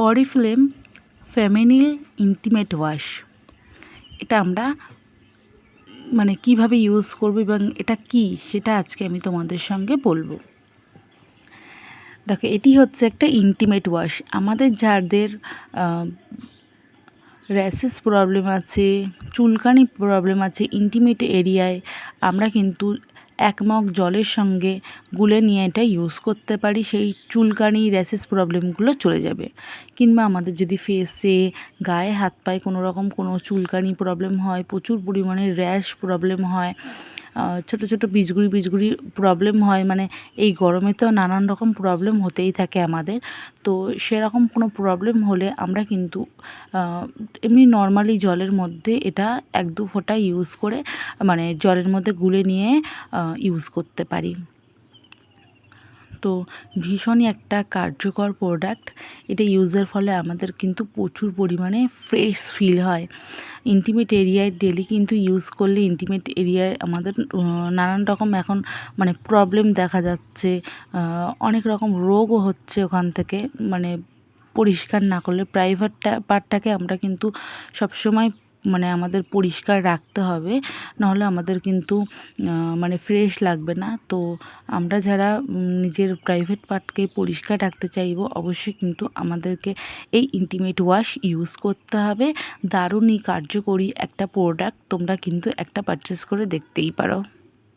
Oriflame ফেমিনিল intimate wash, এটা আমরা মানে কিভাবে ইউজ করব এবং এটা কি সেটা আজকে আমি তোমাদের সঙ্গে বলবো। দেখো, এটি হচ্ছে একটা ইন্টিমেট ওয়াশ। আমাদের যাদের র্যাশেস প্রবলেম আছে, চুলকানি প্রবলেম আছে ইন্টিমেট এরিয়ায়, আমরা কিন্তু 1 মগ জলের সঙ্গে গুলে নিয়ে এটা ইউজ করতে পারি, সেই চুলকানি র্যাশেস প্রবলেমগুলো চলে যাবে। কিংবা আমাদের যদি ফেসে, গায়ে, হাত পায়ে কোনো রকম কোনো চুলকানি প্রবলেম হয়, প্রচুর পরিমাণে র্যাশ প্রবলেম হয়, ছোটো ছোটো পিচগুড়ি প্রবলেম হয়, মানে এই গরমে তো নানান রকম প্রবলেম হতেই থাকে আমাদের। তো সেরকম কোনো প্রবলেম হলে আমরা কিন্তু এমনি নর্মালি জলের মধ্যে এটা 1-2 ফোঁটা ইউজ করে, মানে জলের মধ্যে গুলে নিয়ে ইউজ করতে পারি। তো ভীষণই একটা কার্যকর প্রোডাক্ট। এটা ইউজের ফলে আমাদের কিন্তু প্রচুর পরিমাণে ফ্রেশ ফিল হয়। ইন্টিমেট এরিয়ায় ডেলি কিন্তু ইউজ করলে ইন্টিমেট এরিয়ায় আমাদের নানান রকম এখন মানে প্রবলেম দেখা যাচ্ছে, অনেক রকম রোগও হচ্ছে ওখান থেকে, মানে পরিষ্কার না করলে। পার্টটাকে আমরা কিন্তু সবসময় মানে আমাদের পরিষ্কার রাখতে হবে, নাহলে আমাদের কিন্তু মানে ফ্রেশ লাগবে না। তো আমরা যারা নিজের প্রাইভেট পার্টকে পরিষ্কার রাখতে চাইবো, অবশ্যই কিন্তু আমাদেরকে এই ইন্টিমেট ওয়াশ ইউজ করতে হবে। দারুণই কার্যকরী একটা প্রোডাক্ট, তোমরা কিন্তু একটা পারচেস করে দেখতেই পারো।